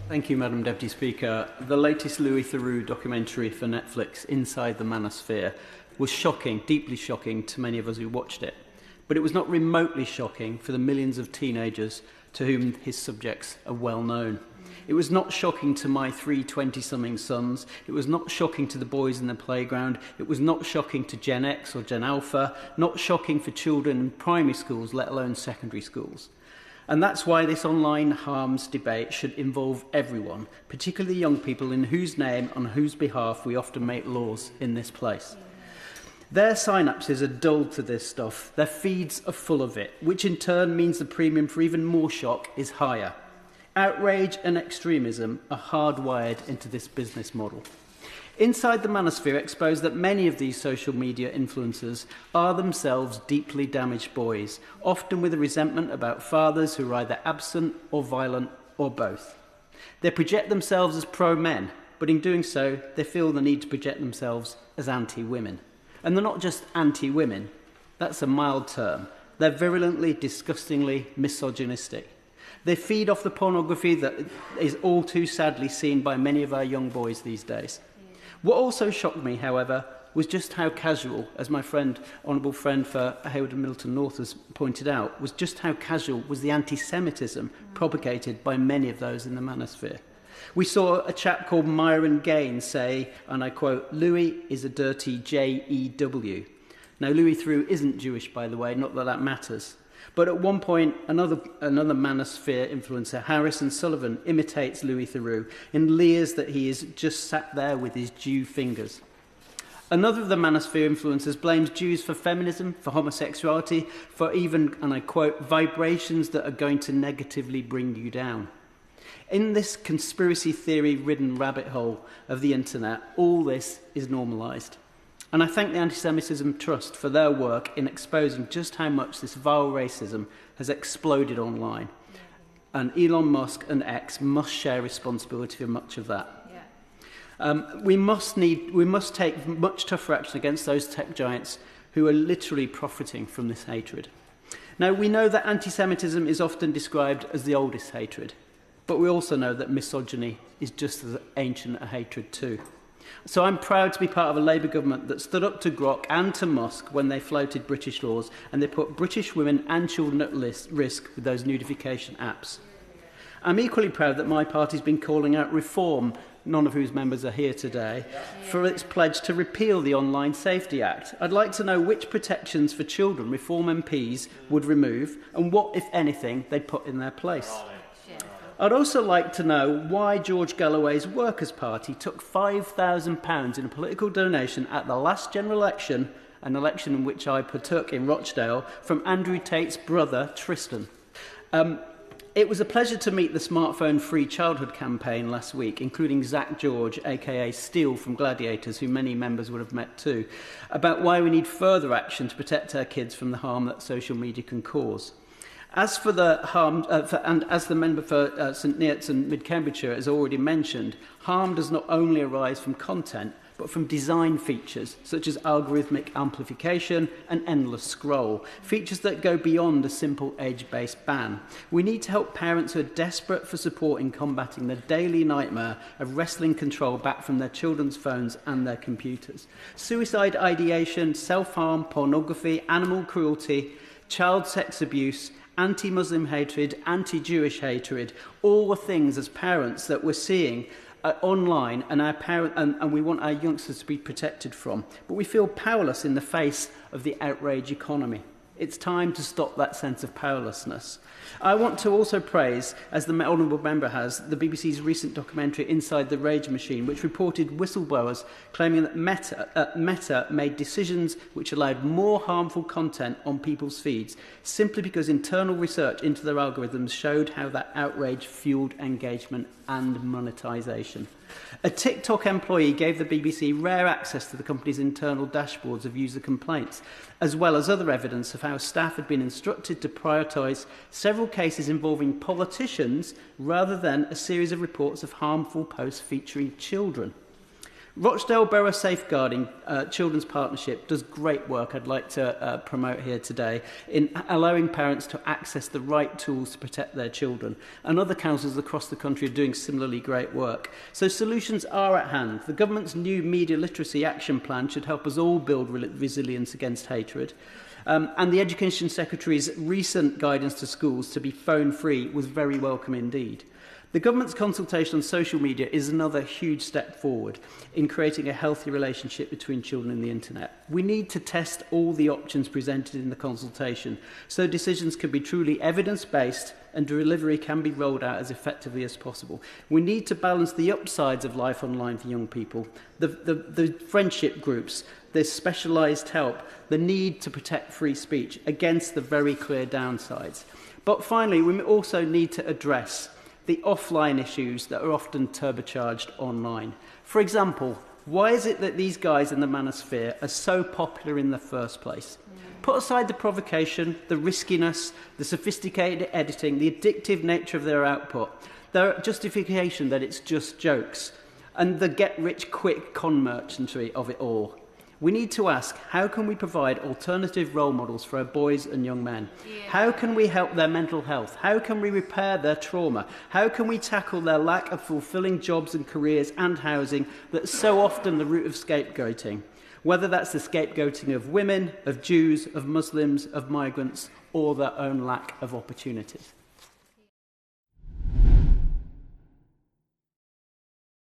Thank you, Madam Deputy Speaker. The latest Louis Theroux documentary for Netflix, Inside the Manosphere, was shocking, deeply shocking to many of us who watched it. But it was not remotely shocking for the millions of teenagers to whom his subjects are well known. It was not shocking to my 3 20-something sons. It was not shocking to the boys in the playground. It was not shocking to Gen X or Gen Alpha, not shocking for children in primary schools, let alone secondary schools. And that's why this online harms debate should involve everyone, particularly young people in whose name and whose behalf we often make laws in this place. Their synapses are dulled to this stuff. Their feeds are full of it, which in turn means the premium for even more shock is higher. Outrage and extremism are hardwired into this business model. Inside the Manosphere exposed that many of these social media influencers are themselves deeply damaged boys, often with a resentment about fathers who are either absent or violent or both. They project themselves as pro-men, but in doing so, they feel the need to project themselves as anti-women. And they're not just anti-women, that's a mild term. They're virulently, disgustingly misogynistic. They feed off the pornography that is all too sadly seen by many of our young boys these days. What also shocked me, however, was just how casual, as my friend, honourable friend for Hayward and Middleton North has pointed out, was just how casual was the anti-Semitism propagated by many of those in the Manosphere. We saw a chap called Myron Gaines say, and I quote, "Louis is a dirty J-E-W." Now, Louis Theroux isn't Jewish, by the way, not that that matters. But at one point, another Manosphere influencer, Harrison Sullivan, imitates Louis Theroux and leers that he is just sat there with his Jew fingers. Another of the Manosphere influencers blames Jews for feminism, for homosexuality, for even, and I quote, vibrations that are going to negatively bring you down. In this conspiracy theory-ridden rabbit hole of the internet, all this is normalised. And I thank the Anti-Semitism Trust for their work in exposing just how much this vile racism has exploded online. And Elon Musk and X must share responsibility for much of that. We must take much tougher action against those tech giants who are literally profiting from this hatred. Now, we know that anti-Semitism is often described as the oldest hatred, but we also know that misogyny is just as ancient a hatred too. So I'm proud to be part of a Labour government that stood up to Grok and to Musk when they floated British laws, and they put British women and children at risk with those nudification apps. I'm equally proud that my party's been calling out Reform, none of whose members are here today, for its pledge to repeal the Online Safety Act. I'd like to know which protections for children Reform MPs would remove and what, if anything, they'd put in their place. I'd also like to know why George Galloway's Workers' Party took £5,000 in a political donation at the last general election, an election in which I partook in Rochdale, from Andrew Tate's brother, Tristan. It was a pleasure to meet the Smartphone Free Childhood campaign last week, including Zach George, aka Steele from Gladiators, who many members would have met too, about why we need further action to protect our kids from the harm that social media can cause. As for the harm, and as the member for St Neots and Mid-Cambridgeshire has already mentioned, harm does not only arise from content, but from design features, such as algorithmic amplification and endless scroll, features that go beyond a simple age-based ban. We need to help parents who are desperate for support in combating the daily nightmare of wresting control back from their children's phones and their computers. Suicide ideation, self-harm, pornography, animal cruelty, child sex abuse, anti-Muslim hatred, anti-Jewish hatred, all the things as parents that we're seeing online and we want our youngsters to be protected from. But we feel powerless in the face of the outrage economy. It's time to stop that sense of powerlessness. I want to also praise, as the honourable member has, the BBC's recent documentary Inside the Rage Machine, which reported whistleblowers claiming that Meta made decisions which allowed more harmful content on people's feeds simply because internal research into their algorithms showed how that outrage fuelled engagement and monetisation. A TikTok employee gave the BBC rare access to the company's internal dashboards of user complaints, as well as other evidence of how staff had been instructed to prioritise several cases involving politicians rather than a series of reports of harmful posts featuring children. Rochdale Borough Safeguarding Children's Partnership does great work I'd like to promote here today in allowing parents to access the right tools to protect their children. And other councils across the country are doing similarly great work. So solutions are at hand. The government's new media literacy action plan should help us all build resilience against hatred. And the Education Secretary's recent guidance to schools to be phone-free was very welcome indeed. The government's consultation on social media is another huge step forward in creating a healthy relationship between children and the internet. We need to test all the options presented in the consultation so decisions can be truly evidence-based and delivery can be rolled out as effectively as possible. We need to balance the upsides of life online for young people, the friendship groups, the specialised help, the need to protect free speech against the very clear downsides. But finally, we also need to address the offline issues that are often turbocharged online. For example, why is it that these guys in the manosphere are so popular in the first place? Put aside the provocation, the riskiness, the sophisticated editing, the addictive nature of their output, their justification that it's just jokes, and the get-rich-quick con merchantry of it all. We need to ask, how can we provide alternative role models for our boys and young men? Yeah. How can we help their mental health? How can we repair their trauma? How can we tackle their lack of fulfilling jobs and careers and housing that's so often the root of scapegoating? Whether that's the scapegoating of women, of Jews, of Muslims, of migrants, or their own lack of opportunities.